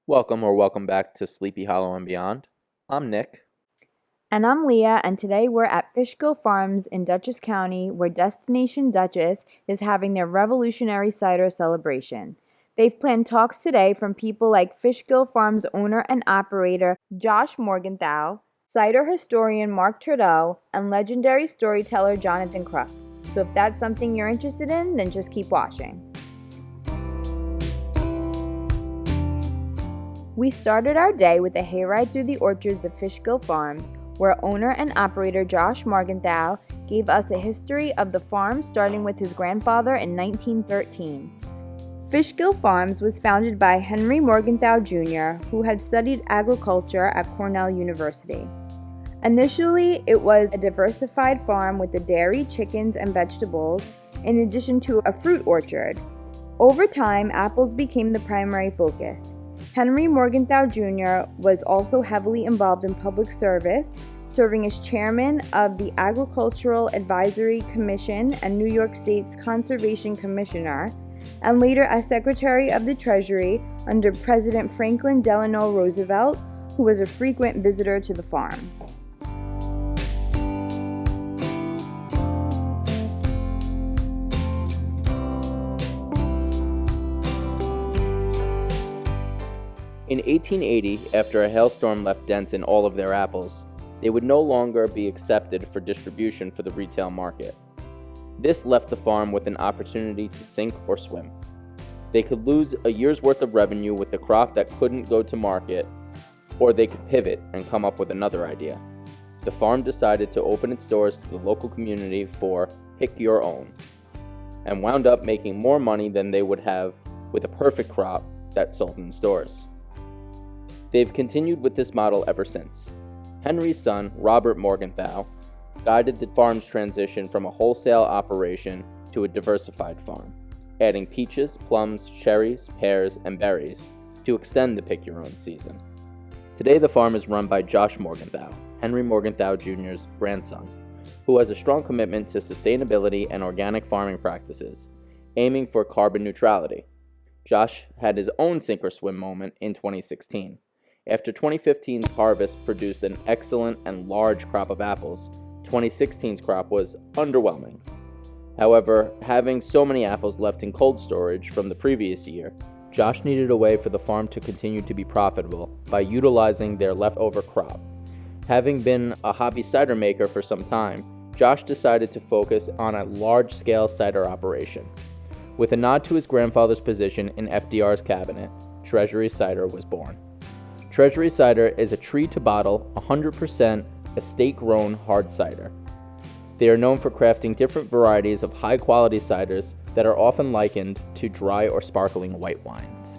Welcome back to Sleepy Hollow and Beyond. I'm Nick. And I'm Leah, and today we're at Fishkill Farms in Dutchess County, where Destination Dutchess is having their Revolutionary Cider celebration. They've planned talks today from people like Fishkill Farms owner and operator Josh Morgenthau, cider historian Mark Trudeau, and legendary storyteller Jonathan Crook. So if that's something you're interested in, then just keep watching. We started our day with a hayride through the orchards of Fishkill Farms, where owner and operator Josh Morgenthau gave us a history of the farm starting with his grandfather in 1913. Fishkill Farms was founded by Henry Morgenthau Jr., who had studied agriculture at Cornell University. Initially, it was a diversified farm with a dairy, chickens, and vegetables, in addition to a fruit orchard. Over time, apples became the primary focus. Henry Morgenthau Jr. was also heavily involved in public service, serving as chairman of the Agricultural Advisory Commission and New York State's Conservation Commissioner, and later as Secretary of the Treasury under President Franklin Delano Roosevelt, who was a frequent visitor to the farm. In 1880, after a hailstorm left dents in all of their apples, they would no longer be accepted for distribution for the retail market. This left the farm with an opportunity to sink or swim. They could lose a year's worth of revenue with a crop that couldn't go to market, or they could pivot and come up with another idea. The farm decided to open its doors to the local community for Pick Your Own, and wound up making more money than they would have with a perfect crop that sold in stores. They've continued with this model ever since. Henry's son, Robert Morgenthau, guided the farm's transition from a wholesale operation to a diversified farm, adding peaches, plums, cherries, pears, and berries to extend the pick-your-own season. Today the farm is run by Josh Morgenthau, Henry Morgenthau Jr.'s grandson, who has a strong commitment to sustainability and organic farming practices, aiming for carbon neutrality. Josh had his own sink or swim moment in 2016. After 2015's harvest produced an excellent and large crop of apples, 2016's crop was underwhelming. However, having so many apples left in cold storage from the previous year, Josh needed a way for the farm to continue to be profitable by utilizing their leftover crop. Having been a hobby cider maker for some time, Josh decided to focus on a large-scale cider operation. With a nod to his grandfather's position in FDR's cabinet, Treasury Cider was born. Treasury Cider is a tree-to-bottle, 100% estate-grown hard cider. They are known for crafting different varieties of high-quality ciders that are often likened to dry or sparkling white wines.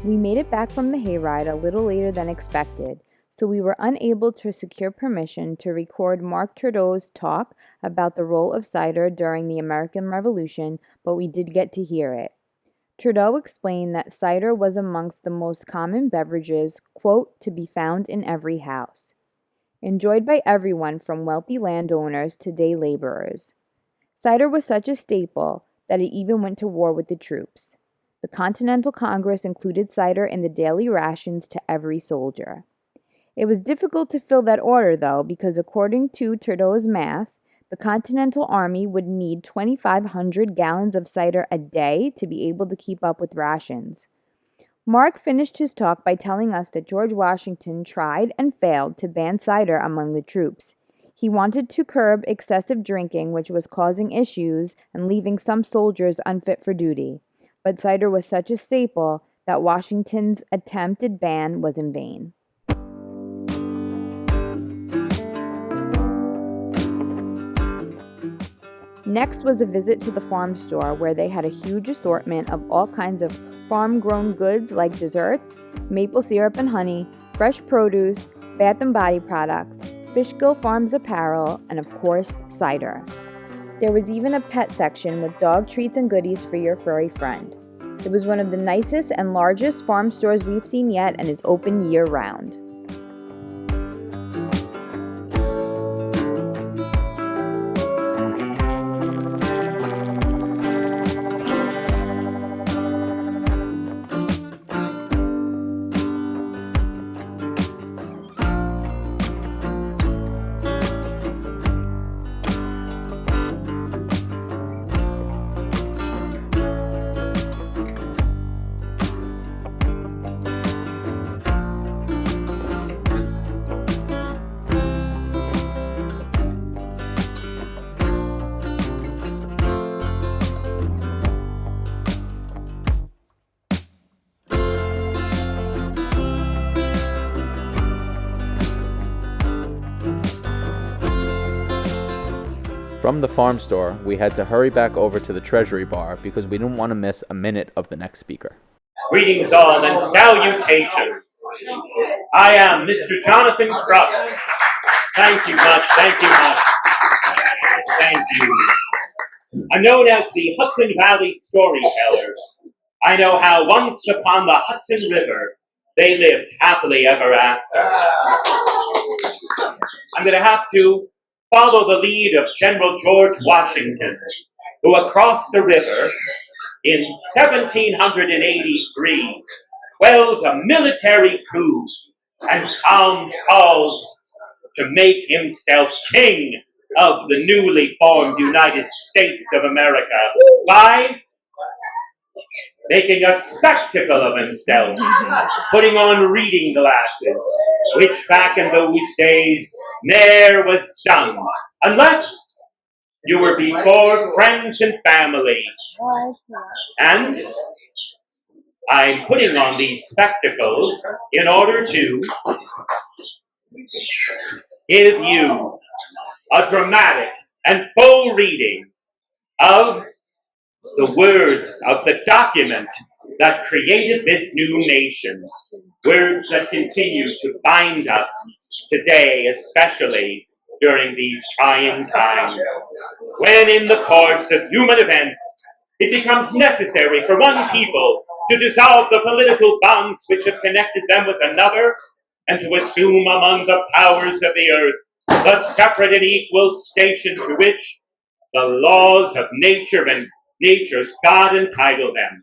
We made it back from the hayride a little later than expected, so we were unable to secure permission to record Mark Trudeau's talk about the role of cider during the American Revolution, but we did get to hear it. Trudeau explained that cider was amongst the most common beverages, quote, to be found in every house, enjoyed by everyone from wealthy landowners to day laborers. Cider was such a staple that it even went to war with the troops. The Continental Congress included cider in the daily rations to every soldier. It was difficult to fill that order, though, because according to Trudeau's math, the Continental Army would need 2,500 gallons of cider a day to be able to keep up with rations. Mark finished his talk by telling us that George Washington tried and failed to ban cider among the troops. He wanted to curb excessive drinking, which was causing issues and leaving some soldiers unfit for duty. But cider was such a staple that Washington's attempted ban was in vain. Next was a visit to the farm store, where they had a huge assortment of all kinds of farm-grown goods like desserts, maple syrup and honey, fresh produce, bath and body products, Fishkill Farms apparel, and of course, cider. There was even a pet section with dog treats and goodies for your furry friend. It was one of the nicest and largest farm stores we've seen yet and is open year-round. From the farm store, we had to hurry back over to the Treasury Bar because we didn't want to miss a minute of the next speaker. Greetings all and salutations. I am Mr. Jonathan Crux. Thank you much, thank you much. Thank you. I'm known as the Hudson Valley Storyteller. I know how once upon the Hudson River, they lived happily ever after. I'm going to have to follow the lead of General George Washington, who across the river in 1783 quelled a military coup and calmed calls to make himself king of the newly formed United States of America by making a spectacle of himself, putting on reading glasses, which back in those days ne'er was done, unless you were before friends and family. And I'm putting on these spectacles in order to give you a dramatic and full reading of the words of the document that created this new nation, words that continue to bind us today, especially during these trying times, when in the course of human events, it becomes necessary for one people to dissolve the political bonds which have connected them with another, and to assume among the powers of the earth the separate and equal station to which the laws of nature and nature's God entitle them.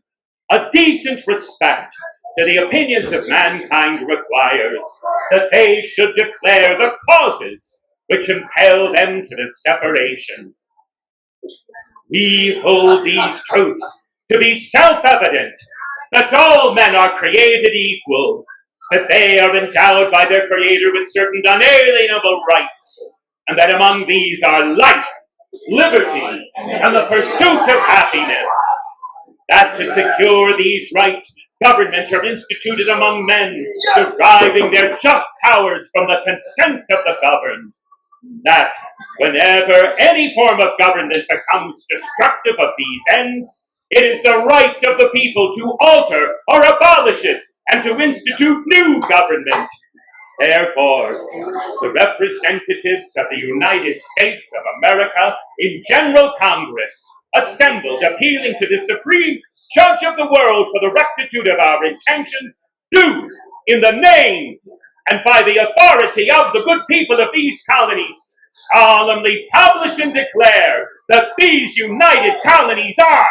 A decent respect to the opinions of mankind requires that they should declare the causes which impel them to the separation. We hold these truths to be self-evident, that all men are created equal, that they are endowed by their Creator with certain unalienable rights, and that among these are life, liberty, and the pursuit of happiness. That to secure these rights, governments are instituted among men, deriving their just powers from the consent of the governed. That whenever any form of government becomes destructive of these ends, it is the right of the people to alter or abolish it, and to institute new government. Therefore, the representatives of the United States of America in General Congress, assembled appealing to the Supreme Judge of the world for the rectitude of our intentions, do, in the name and by the authority of the good people of these colonies, solemnly publish and declare that these united colonies are,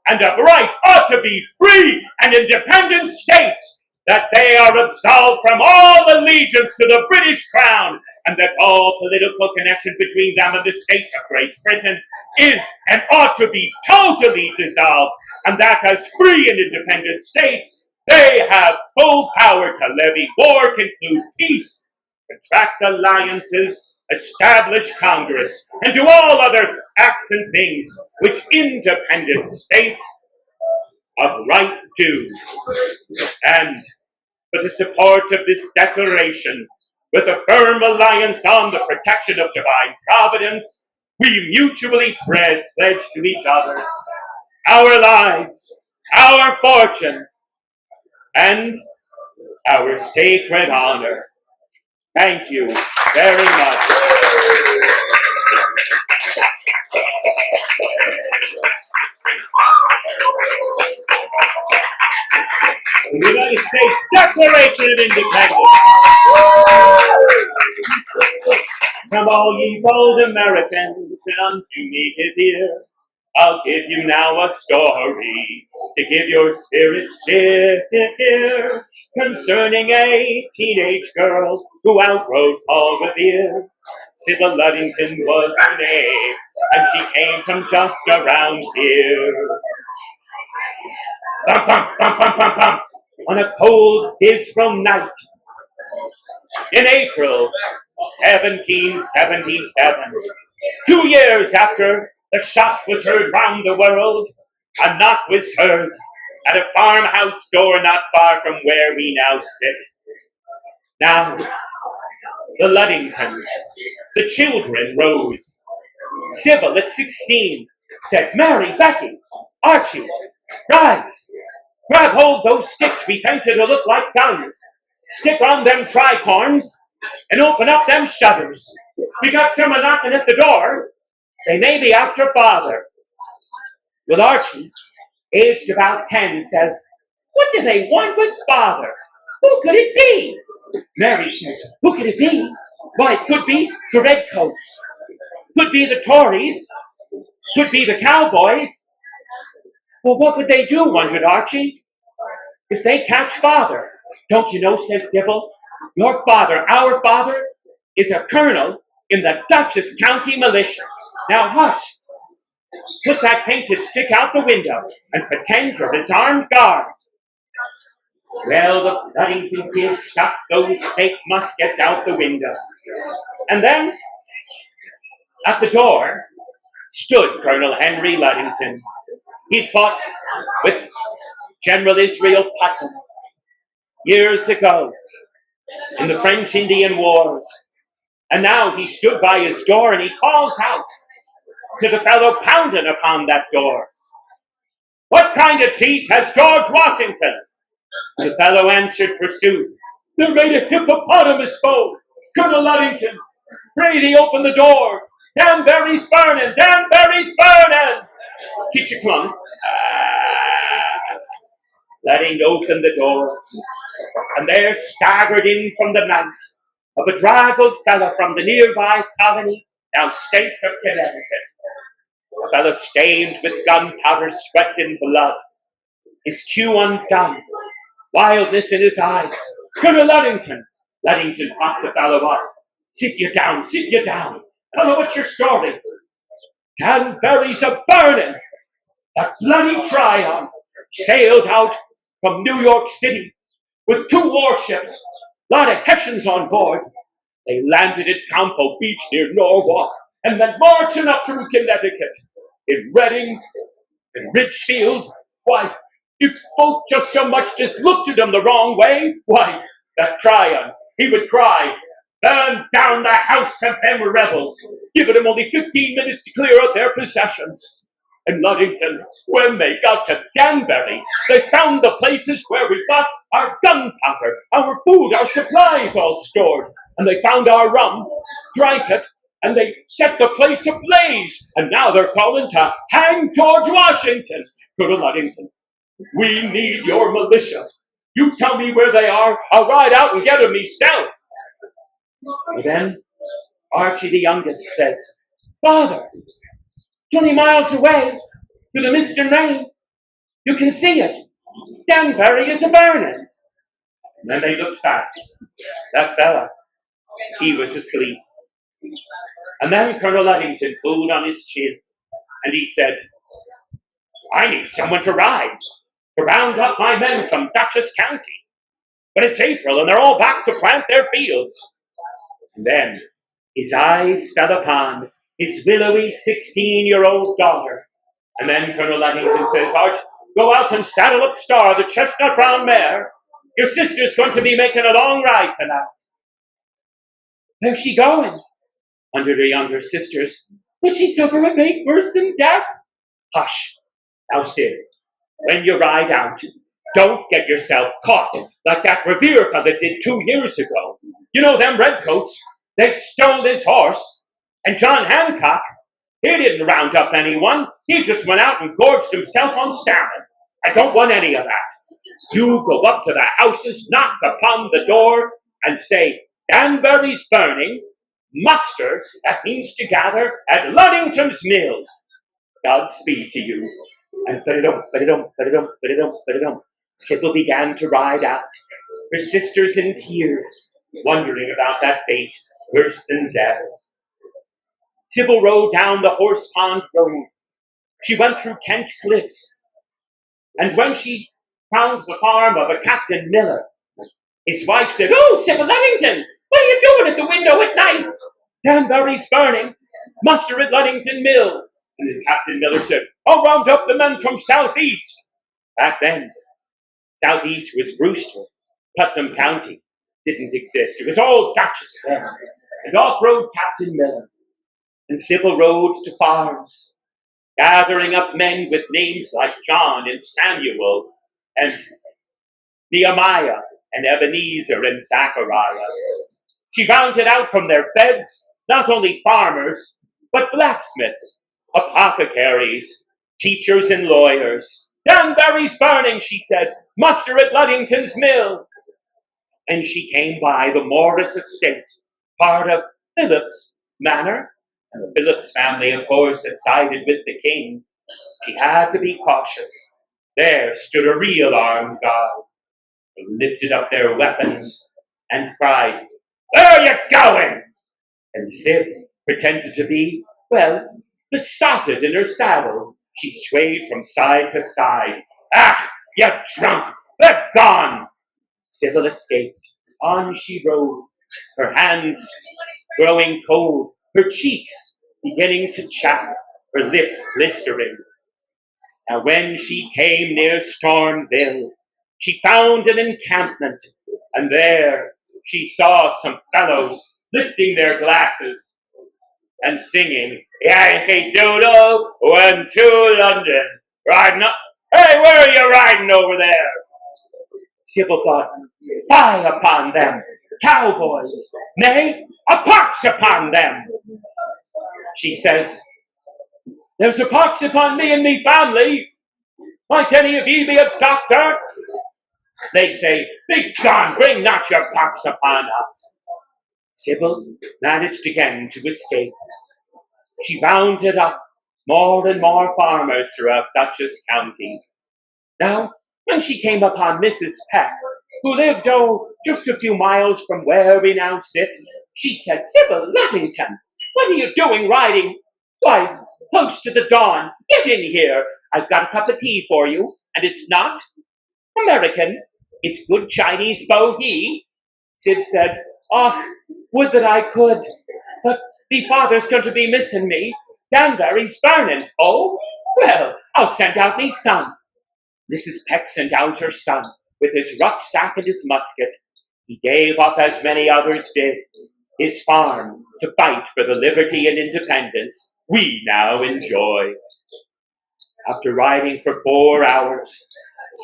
and of right ought to be, free and independent states, that they are absolved from all allegiance to the British Crown, and that all political connection between them and the state of Great Britain is and ought to be totally dissolved, and that as free and independent states, they have full power to levy war, conclude peace, contract alliances, establish Congress, and do all other acts and things which independent states of right do. And for the support of this declaration, with a firm alliance on the protection of divine providence, we mutually pledge to each other our lives, our fortune, and our sacred honor. Thank you very much. The United States Declaration of Independence. Come all ye bold Americans, and unto me his ear. I'll give you now a story to give your spirits cheer concerning a teenage girl who outrode Paul Revere. Sybil Ludington was her name, and she came from just around here. Bum, bum, bum, bum, bum, bum. On a cold, dismal night in April 1777, 2 years after the shot was heard round the world, a knock was heard at a farmhouse door not far from where we now sit. Now, the Ludingtons, the children rose. Sybil, at 16, said, "Mary, Becky, Archie, rise, grab hold those sticks we painted to look like guns, stick on them tricorns, and open up them shutters. We got someone knocking at the door. They may be after father." Well, Archie, aged about 10, says, "What do they want with father? Who could it be?" Mary says, "Who could it be? Why, it could be the Redcoats. Could be the Tories. Could be the Cowboys." "Well, what would they do?" wondered Archie. "If they catch father, don't you know," says Sybil, "your father, our father, is a colonel in the Dutchess County Militia. Now hush. Put that painted stick out the window and pretend you're his armed guard." Well, the Ludington kids stuck those fake muskets out the window. And then, at the door, stood Colonel Henry Ludington. He'd fought with General Israel Putnam years ago in the French Indian Wars. And now he stood by his door and he calls out to the fellow pounding upon that door, "What kind of teeth has George Washington?" The fellow answered forsooth, "They're made of hippopotamus bone. Colonel Ludington, pray thee open the door. Danbury's burning, Danbury's burning." Kitcheklunk. Letting open the door, and there staggered in from the night a bedraggled fellow from the nearby colony, now state of Connecticut. A fellow stained with gunpowder, sweat, and blood, his cue undone, wildness in his eyes. "Colonel Ludington!" Ludington propped the fellow up. Sit you down, sit you down. Fellow, what's your story?" "Danbury's a burning. The bloody Tryon sailed out from New York City with 2 warships, lot of Hessians on board. They landed at Campo Beach near Norwalk and went marching up through Connecticut. In Reading, in Ridgefield, why, if folk just so much just looked at them the wrong way, why, that Tryon, he would cry, 'Burn down the house of them rebels,' giving them only 15 minutes to clear out their possessions. And Ludington, when they got to Danbury, they found the places where we got our gunpowder, our food, our supplies all stored. And they found our rum, drank it, and they set the place ablaze. And now they're calling to hang George Washington." Colonel Ludington, "We need your militia. You tell me where they are, I'll ride out and get them myself." And then Archie, the youngest, says, "Father, 20 miles away, through the mist and rain, you can see it. Danbury is a-burning." And then they looked back. That fella, he was asleep. And then Colonel Ludington pulled on his chin, and he said, "I need someone to ride, to round up my men from Dutchess County. But it's April, and they're all back to plant their fields." And then his eyes fell upon his willowy 16-year-old daughter. And then Colonel Ludington says, "Arch, go out and saddle up Star, the chestnut brown mare. Your sister's going to be making a long ride tonight." "Where's she going?" wondered her younger sisters. "Will she suffer a fate worse than death?" "Hush. Now, Sid, when you ride out, Don't get yourself caught like that Revere fellow did 2 years ago. You know them redcoats? They stole his horse. And John Hancock, he didn't round up anyone. He just went out and gorged himself on salmon. I don't want any of that. You go up to the houses, knock upon the door, and say, Danbury's burning, muster, that means to gather, at Luddington's mill. Godspeed to you. And Sybil began to ride out, her sisters in tears, wondering about that fate worse than death. Sybil rode down the Horse Pond Road. She went through Kent Cliffs. And when she found the farm of a Captain Miller, his wife said, "Oh, Sybil Luddington, what are you doing at the window at night? Danbury's burning. Muster at Luddington Mill." And then Captain Miller said, "I'll round up the men from Southeast." Back then, Southeast was Brewster. Putnam County didn't exist. It was all Dutchess then. And off rode Captain Miller. And Sybil rode to farms, gathering up men with names like John and Samuel and Nehemiah and Ebenezer and Zachariah. She rounded out from their beds not only farmers, but blacksmiths, apothecaries, teachers and lawyers. "Danbury's burning," she said. "Muster at Luddington's mill." And she came by the Morris estate, part of Philip's manor. And the Phillips family, of course, had sided with the king. She had to be cautious. There stood a real armed guard. They lifted up their weapons and cried, "Where are you going?" And Syb pretended to be, besotted in her saddle. She swayed from side to side. "Ah, you drunk! They're gone!" Sybil escaped. On she rode, her hands growing cold, her cheeks beginning to chatter, her lips blistering. Now when she came near Stormville, she found an encampment, and there she saw some fellows lifting their glasses and singing, "Yankee Doodle went to London, riding up. Hey, where are you riding over there?" Sybil thought, "Fie upon them, cowboys! Nay, a pox upon them!" She says, "There's a pox upon me and me family. Might any of ye be a doctor?" They say, "Begone, bring not your pox upon us." Sybil managed again to escape. She rounded up more and more farmers throughout Dutchess County. Now, when she came upon Mrs. Peck, who lived, just a few miles from where we now sit, she said, "Sybil Luddington, what are you doing riding? Why, close to the dawn. Get in here. I've got a cup of tea for you, and it's not American. It's good Chinese bohea." Syb said, "Oh, would that I could, but me father's going to be missing me. Danbury's burning." "Oh, well, I'll send out me son." Mrs. Peck sent out her son with his rucksack and his musket. He gave up, as many others did, his farm to fight for the liberty and independence we now enjoy. After riding for 4 hours,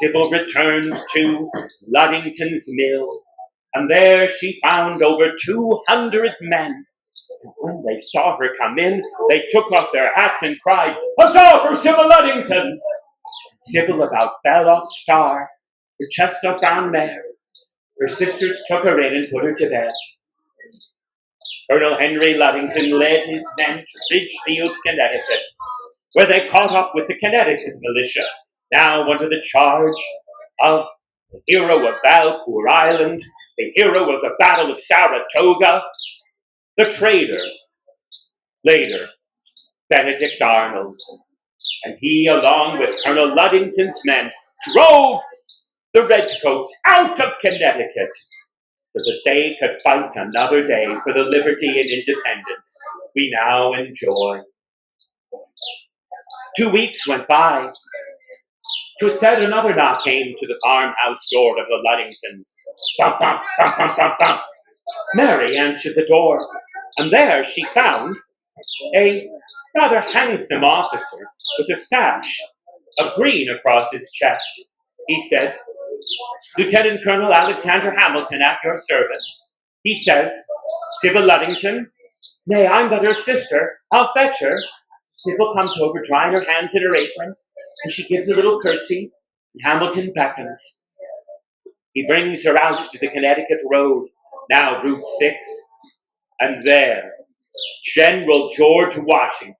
Sybil returned to Luddington's mill, and there she found over 200 men. And when they saw her come in, they took off their hats and cried, "Huzzah for Sybil Luddington!" Sybil about fell off Star, her chestnut brown mare. Her sisters took her in and put her to bed. Colonel Henry Luddington led his men to Ridgefield, Connecticut, where they caught up with the Connecticut militia, now under the charge of the hero of Valcour Island, the hero of the Battle of Saratoga, the traitor, later Benedict Arnold. And he, along with Colonel Luddington's men, drove the Redcoats out of Connecticut so that they could fight another day for the liberty and independence we now enjoy. 2 weeks went by. 'Twas said another knock came to the farmhouse door of the Luddingtons. Bump, bump, bump, bump, bump, bump. Mary answered the door, and there she found a rather handsome officer with a sash of green across his chest. He said, Lieutenant Colonel Alexander Hamilton at your service. He says, Sybil Luddington, nay, I'm but her sister. I'll fetch her. Sybil comes over, drying her hands in her apron, and she gives a little curtsy, and Hamilton beckons. He brings her out to the Connecticut Road, now Route 6, and there, General George Washington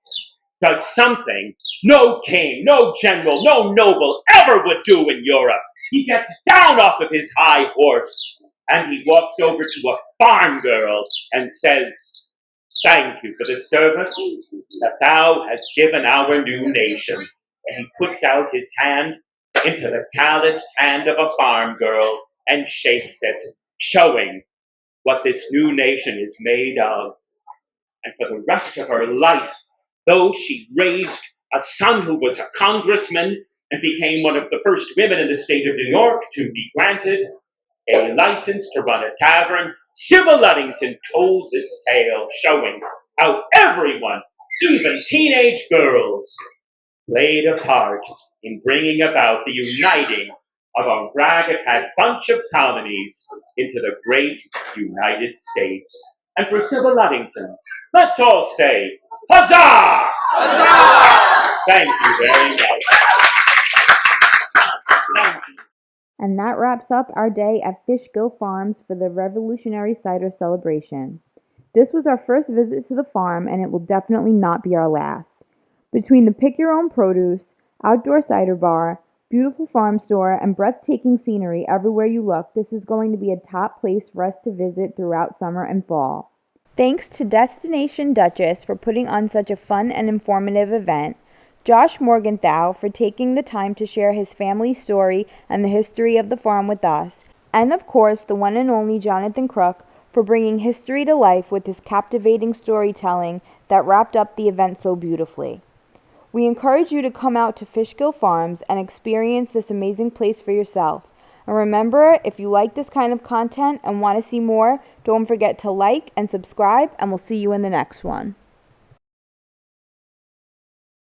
does something no king, no general, no noble ever would do in Europe. He gets down off of his high horse, and he walks over to a farm girl and says, Thank you for the service that thou hast given our new nation. And he puts out his hand into the calloused hand of a farm girl and shakes it, showing what this new nation is made of. And for the rest of her life, though she raised a son who was a congressman and became one of the first women in the state of New York to be granted a license to run a tavern, Sybil Luddington told this tale, showing how everyone, even teenage girls, played a part in bringing about the uniting of a ragtag bunch of colonies into the great United States. And for Sybil Luddington, let's all say, Huzzah! Huzzah! Thank you very much. Thank you. And that wraps up our day at Fishkill Farms for the Revolutionary Cider Celebration. This was our first visit to the farm, and it will definitely not be our last. Between the pick your own produce, outdoor cider bar, beautiful farm store, and breathtaking scenery everywhere you look, this is going to be a top place for us to visit throughout summer and fall. Thanks to Destination Duchess for putting on such a fun and informative event, Josh Morgenthau for taking the time to share his family story and the history of the farm with us, and of course the one and only Jonathan Crook for bringing history to life with his captivating storytelling that wrapped up the event so beautifully. We encourage you to come out to Fishkill Farms and experience this amazing place for yourself. And remember, if you like this kind of content and want to see more, don't forget to like and subscribe, and we'll see you in the next one.